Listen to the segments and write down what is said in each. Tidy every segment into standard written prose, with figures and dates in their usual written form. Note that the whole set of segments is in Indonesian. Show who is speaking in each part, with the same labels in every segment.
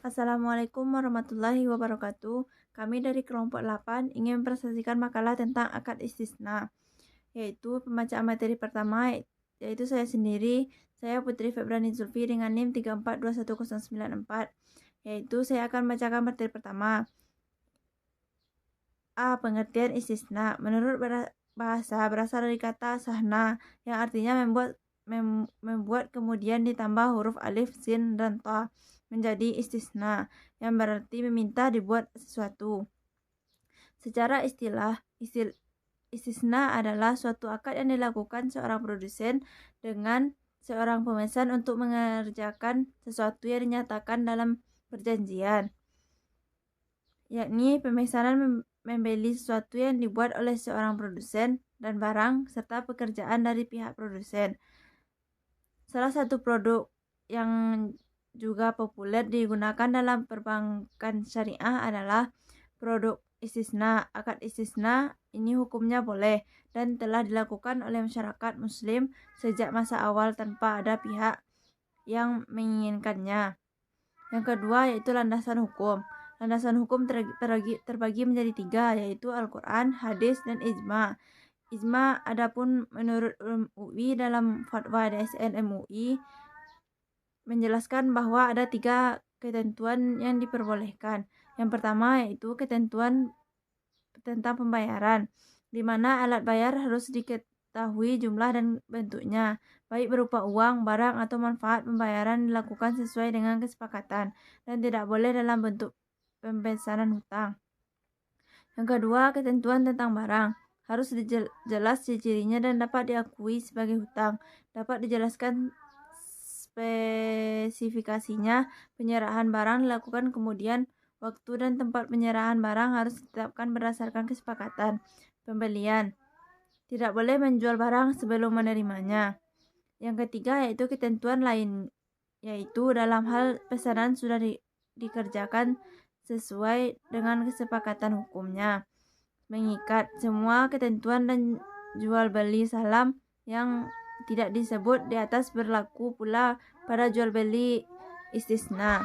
Speaker 1: Assalamualaikum warahmatullahi wabarakatuh. Kami dari kelompok 8 ingin mempresentasikan makalah tentang akad istisna, yaitu pembacaan materi pertama, yaitu saya sendiri, saya Putri Febrani Zulfi dengan NIM 3421094, yaitu saya akan membacakan materi pertama. A. Pengertian istisna. Menurut bahasa berasal dari kata sahna yang artinya membuat kemudian ditambah huruf alif, sin, dan ta menjadi istisna yang berarti meminta dibuat sesuatu. Secara istilah, istisna adalah suatu akad yang dilakukan seorang produsen dengan seorang pemesan untuk mengerjakan sesuatu yang dinyatakan dalam perjanjian, yakni pemesanan membeli sesuatu yang dibuat oleh seorang produsen dan barang serta pekerjaan dari pihak produsen. Salah satu produk yang juga populer digunakan dalam perbankan syariah adalah produk istisna. Akad istisna ini hukumnya boleh dan telah dilakukan oleh masyarakat muslim sejak masa awal tanpa ada pihak yang menginginkannya. Yang kedua yaitu landasan hukum. Landasan hukum terbagi menjadi 3, yaitu Al-Quran, hadis, dan ijma. Ijma adapun menurut UI dalam fatwa DSN MUI menjelaskan bahwa ada 3 ketentuan yang diperbolehkan. Yang pertama yaitu ketentuan tentang pembayaran, di mana alat bayar harus diketahui jumlah dan bentuknya, baik berupa uang, barang, atau manfaat. Pembayaran dilakukan sesuai dengan kesepakatan dan tidak boleh dalam bentuk pemesanan hutang. Yang kedua, ketentuan tentang barang. Harus jelas ciri-cirinya dan dapat diakui sebagai hutang. Dapat dijelaskan spesifikasinya. Penyerahan barang dilakukan kemudian. Waktu dan tempat penyerahan barang harus ditetapkan berdasarkan kesepakatan pembelian. Tidak boleh menjual barang sebelum menerimanya. Yang ketiga yaitu ketentuan lain, yaitu dalam hal pesanan sudah dikerjakan sesuai dengan kesepakatan hukumnya. Mengikat semua ketentuan dan jual beli salam yang tidak disebut di atas berlaku pula pada jual beli istisna.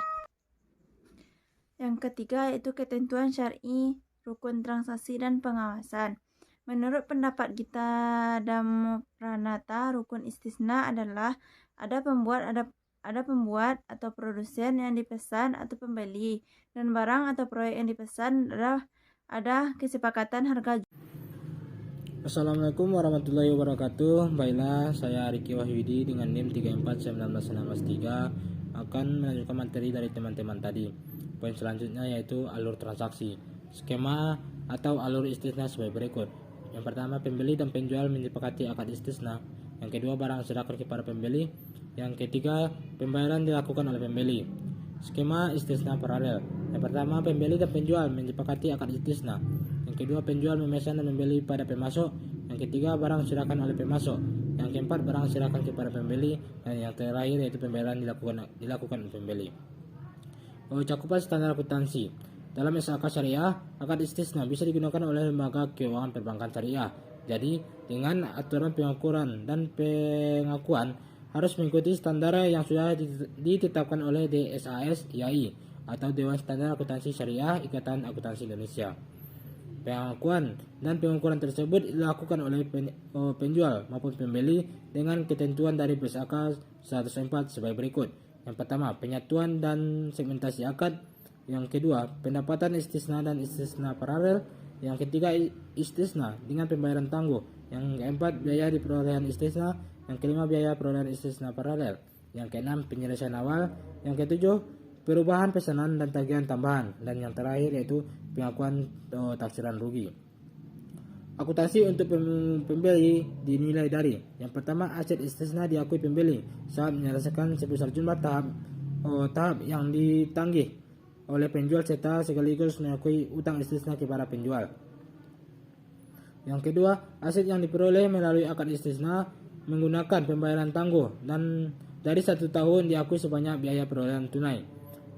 Speaker 1: Yang ketiga yaitu ketentuan syar'i, rukun transaksi, dan pengawasan. Menurut pendapat Gita Dhamma Pranata, rukun istisna adalah ada pembuat atau produsen yang dipesan atau pembeli, dan barang atau proyek yang dipesan ada kesepakatan harga.
Speaker 2: Assalamualaikum warahmatullahi wabarakatuh. Baiklah, saya Riki Wahyudi dengan NIM 3419163 akan melanjutkan materi dari teman-teman tadi. Poin selanjutnya yaitu alur transaksi. Skema atau alur istisna sebagai berikut. Yang pertama, pembeli dan penjual menyepakati akad istisna. Yang kedua, barang diserahkan kepada pembeli. Yang ketiga, pembayaran dilakukan oleh pembeli. Skema istisna paralel. Yang pertama, pembeli dan penjual menyepakati akad istisna. Yang kedua, penjual memesan dan membeli pada pemasok. Yang ketiga, barang diserahkan oleh pemasok. Yang keempat, barang diserahkan kepada pembeli. Dan yang terakhir yaitu pembayaran dilakukan oleh pembeli. Cakupan standar akuntansi. Dalam SAK syariah, akad istisna bisa digunakan oleh lembaga keuangan perbankan syariah. Jadi, dengan aturan pengukuran dan pengakuan harus mengikuti standar yang sudah ditetapkan oleh DSAS IAI atau Dewan Standar Akuntansi Syariah Ikatan Akuntansi Indonesia. Pengakuan dan pengukuran tersebut dilakukan oleh penjual maupun pembeli dengan ketentuan dari PSAK 104 sebagai berikut. Yang pertama, penyatuan dan segmentasi akad. Yang kedua, pendapatan istisna dan istisna paralel. Yang ketiga, istisna dengan pembayaran tangguh. Yang keempat, biaya di perolehan istisna. Yang kelima, biaya perolehan istisna paralel. Yang keenam, penyelesaian awal. Yang ketujuh, perubahan pesanan dan tagihan tambahan. Dan yang terakhir yaitu pengakuan taksiran rugi. Akuntansi untuk pembeli dinilai dari: yang pertama, aset istisna diakui pembeli saat menyelesaikan sebesar jumlah tahap yang ditagih oleh penjual serta sekaligus mengakui utang istisna kepada penjual. Yang kedua, aset yang diperoleh melalui akad istisna menggunakan pembayaran tangguh dan dari 1 tahun diakui sebanyak biaya perolehan tunai.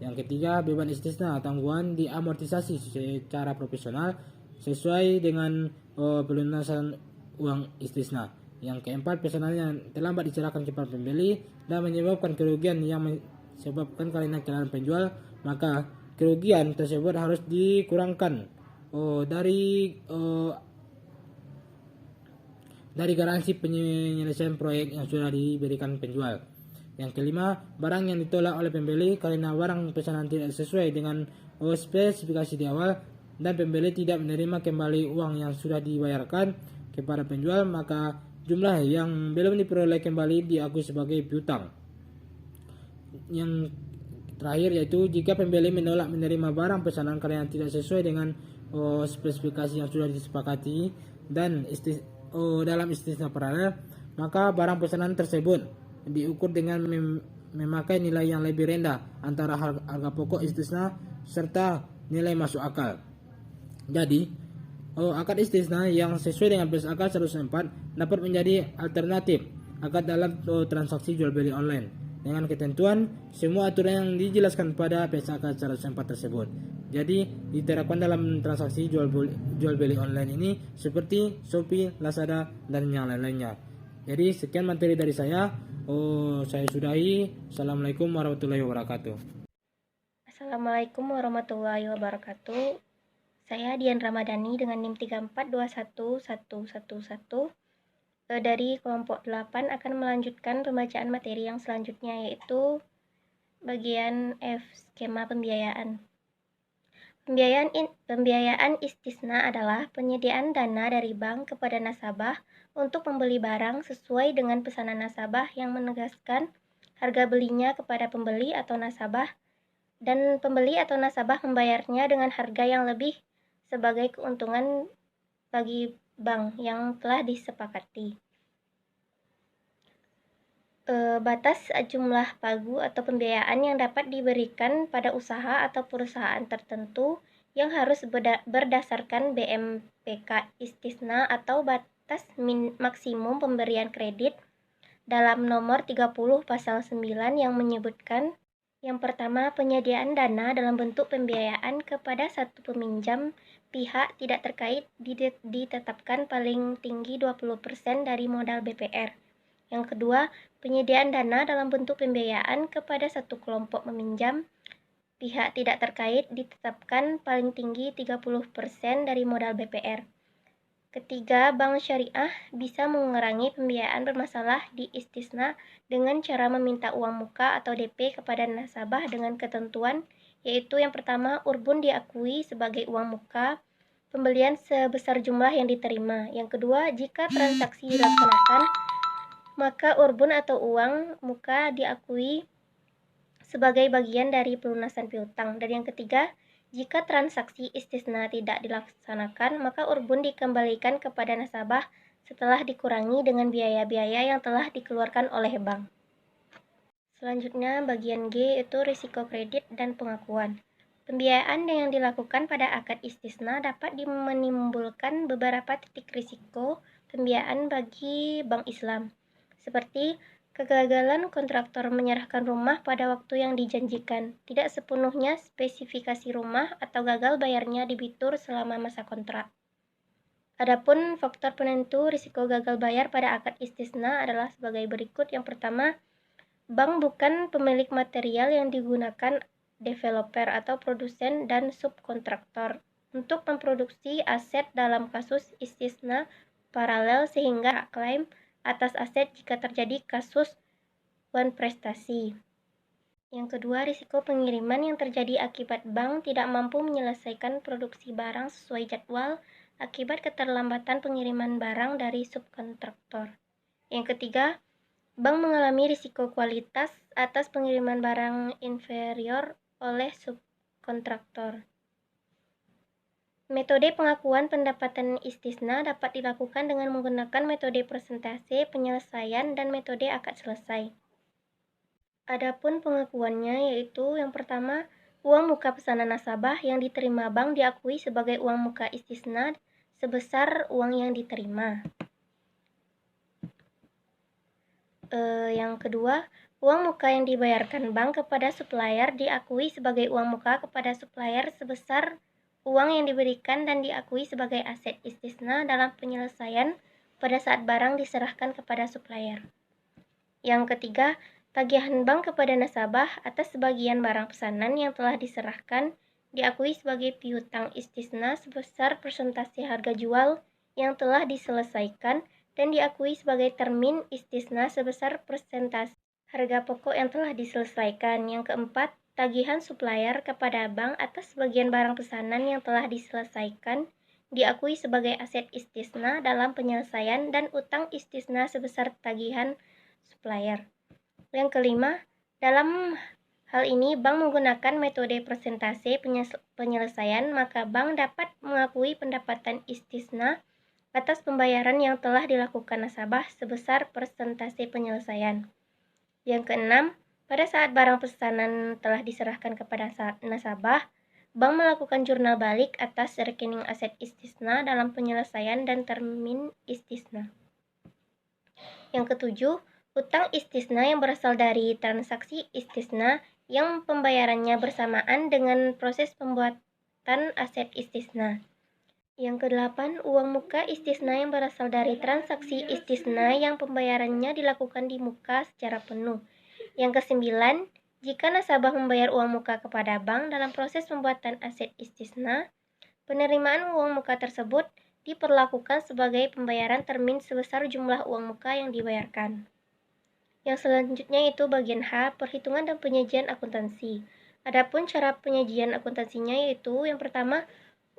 Speaker 2: Yang ketiga, beban istisna tangguhan diamortisasi secara profesional sesuai dengan pelunasan uang istisna. Yang keempat, pesanan yang terlambat diserahkan kepada pembeli dan menyebabkan kerugian yang disebabkan karena kesalahan penjual, maka kerugian tersebut harus dikurangkan dari garansi penyelesaian proyek yang sudah diberikan penjual. Yang kelima, barang yang ditolak oleh pembeli karena barang pesanan tidak sesuai dengan spesifikasi di awal dan pembeli tidak menerima kembali uang yang sudah dibayarkan kepada penjual, maka jumlah yang belum diperoleh kembali diakui sebagai piutang. Yang terakhir yaitu jika pembeli menolak menerima barang pesanan karena tidak sesuai dengan spesifikasi yang sudah disepakati dan dalam istisna paralel, maka barang pesanan tersebut diukur dengan memakai nilai yang lebih rendah antara harga pokok istisna serta nilai masuk akal. Jadi, akad istisna yang sesuai dengan plus akad 104 dapat menjadi alternatif akad dalam transaksi jual beli online dengan ketentuan semua aturan yang dijelaskan pada PS akad 104 tersebut. Jadi diterapkan dalam transaksi jual beli online ini seperti Shopee, Lazada, dan yang lain-lainnya. Jadi sekian materi dari saya. Saya sudahi. Assalamualaikum warahmatullahi wabarakatuh.
Speaker 3: Assalamualaikum warahmatullahi wabarakatuh. Saya Dian Ramadhani dengan NIM 3421111 dari kelompok 8 akan melanjutkan pembacaan materi yang selanjutnya, yaitu bagian F, skema pembiayaan. Pembiayaan istisna adalah penyediaan dana dari bank kepada nasabah untuk membeli barang sesuai dengan pesanan nasabah yang menegaskan harga belinya kepada pembeli atau nasabah, dan pembeli atau nasabah membayarnya dengan harga yang lebih sebagai keuntungan bagi bank yang telah disepakati. Batas jumlah pagu atau pembiayaan yang dapat diberikan pada usaha atau perusahaan tertentu yang harus berdasarkan BMPK istisna atau batas maksimum pemberian kredit dalam nomor 30 pasal 9 yang menyebutkan yang pertama, penyediaan dana dalam bentuk pembiayaan kepada satu peminjam pihak tidak terkait ditetapkan paling tinggi 20% dari modal BPR. Yang kedua, penyediaan dana dalam bentuk pembiayaan kepada satu kelompok meminjam pihak tidak terkait ditetapkan paling tinggi 30% dari modal BPR. Ketiga, bank syariah bisa mengurangi pembiayaan bermasalah di istisna dengan cara meminta uang muka atau DP kepada nasabah dengan ketentuan, yaitu yang pertama, urbun diakui sebagai uang muka, pembelian sebesar jumlah yang diterima. Yang kedua, jika transaksi dilaksanakan, maka urbun atau uang muka diakui sebagai bagian dari pelunasan piutang. Dan yang ketiga, jika transaksi istisna tidak dilaksanakan, maka urbun dikembalikan kepada nasabah setelah dikurangi dengan biaya-biaya yang telah dikeluarkan oleh bank. Selanjutnya, bagian G itu risiko kredit dan pengakuan. Pembiayaan yang dilakukan pada akad istisna dapat menimbulkan beberapa titik risiko pembiayaan bagi bank Islam, seperti kegagalan kontraktor menyerahkan rumah pada waktu yang dijanjikan, tidak sepenuhnya spesifikasi rumah, atau gagal bayarnya debitur selama masa kontrak. Adapun faktor penentu risiko gagal bayar pada akad istisna adalah sebagai berikut. Yang pertama, bank bukan pemilik material yang digunakan developer atau produsen dan subkontraktor untuk memproduksi aset dalam kasus istisna paralel sehingga hak klaim atas aset jika terjadi kasus prestasi. Yang kedua, risiko pengiriman yang terjadi akibat bank tidak mampu menyelesaikan produksi barang sesuai jadwal akibat keterlambatan pengiriman barang dari subkontraktor. Yang ketiga, bank mengalami risiko kualitas atas pengiriman barang inferior oleh subkontraktor. Metode pengakuan pendapatan istisna dapat dilakukan dengan menggunakan metode persentase penyelesaian dan metode akad selesai. Adapun pengakuannya yaitu yang pertama, uang muka pesanan nasabah yang diterima bank diakui sebagai uang muka istisna sebesar uang yang diterima. Yang kedua, uang muka yang dibayarkan bank kepada supplier diakui sebagai uang muka kepada supplier sebesar uang yang diberikan dan diakui sebagai aset istisna dalam penyelesaian pada saat barang diserahkan kepada supplier. Yang ketiga, tagihan bank kepada nasabah atas sebagian barang pesanan yang telah diserahkan diakui sebagai piutang istisna sebesar persentase harga jual yang telah diselesaikan dan diakui sebagai termin istisna sebesar persentase harga pokok yang telah diselesaikan. Yang keempat, tagihan supplier kepada bank atas sebagian barang pesanan yang telah diselesaikan diakui sebagai aset istisna dalam penyelesaian dan utang istisna sebesar tagihan supplier. Yang kelima, dalam hal ini bank menggunakan metode persentase penyelesaian, maka bank dapat mengakui pendapatan istisna atas pembayaran yang telah dilakukan nasabah sebesar persentase penyelesaian. Yang keenam, pada saat barang pesanan telah diserahkan kepada nasabah, bank melakukan jurnal balik atas rekening aset istisna dalam penyelesaian dan termin istisna. Yang ketujuh, utang istisna yang berasal dari transaksi istisna yang pembayarannya bersamaan dengan proses pembuatan aset istisna. Yang kedelapan, uang muka istisna yang berasal dari transaksi istisna yang pembayarannya dilakukan di muka secara penuh. Yang kesembilan, jika nasabah membayar uang muka kepada bank dalam proses pembuatan aset istisna, penerimaan uang muka tersebut diperlakukan sebagai pembayaran termin sebesar jumlah uang muka yang dibayarkan. Yang selanjutnya itu bagian H, perhitungan dan penyajian akuntansi. Adapun cara penyajian akuntansinya yaitu yang pertama,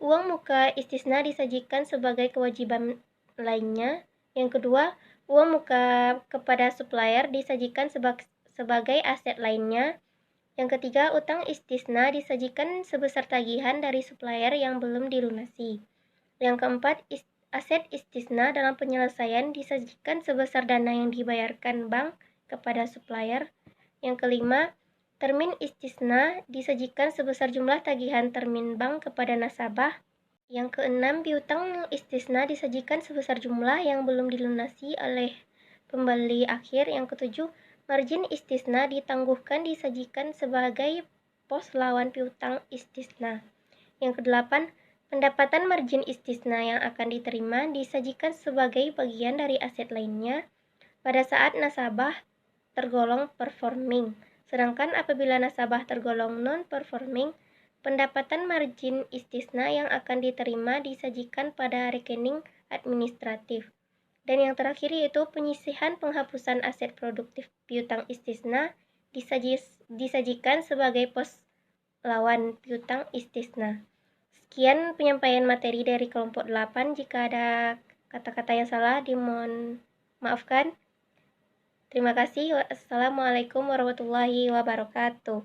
Speaker 3: uang muka istisna disajikan sebagai kewajiban lainnya. Yang kedua, uang muka kepada supplier disajikan sebagai aset lainnya. Yang ketiga, utang istisna disajikan sebesar tagihan dari supplier yang belum dilunasi. Yang keempat, aset istisna dalam penyelesaian disajikan sebesar dana yang dibayarkan bank kepada supplier. Yang kelima, termin istisna disajikan sebesar jumlah tagihan termin bank kepada nasabah. Yang keenam, piutang istisna disajikan sebesar jumlah yang belum dilunasi oleh pembeli akhir. Yang ketujuh, margin istisna ditangguhkan disajikan sebagai pos lawan piutang istisna. Yang kedelapan, pendapatan margin istisna yang akan diterima disajikan sebagai bagian dari aset lainnya pada saat nasabah tergolong performing. Sedangkan apabila nasabah tergolong non-performing, pendapatan margin istisna yang akan diterima disajikan pada rekening administratif. Dan yang terakhir yaitu penyisihan penghapusan aset produktif piutang istisna disajikan sebagai pos lawan piutang istisna. Sekian penyampaian materi dari kelompok 8. Jika ada kata-kata yang salah dimohon maafkan. Terima kasih. Wassalamualaikum warahmatullahi wabarakatuh.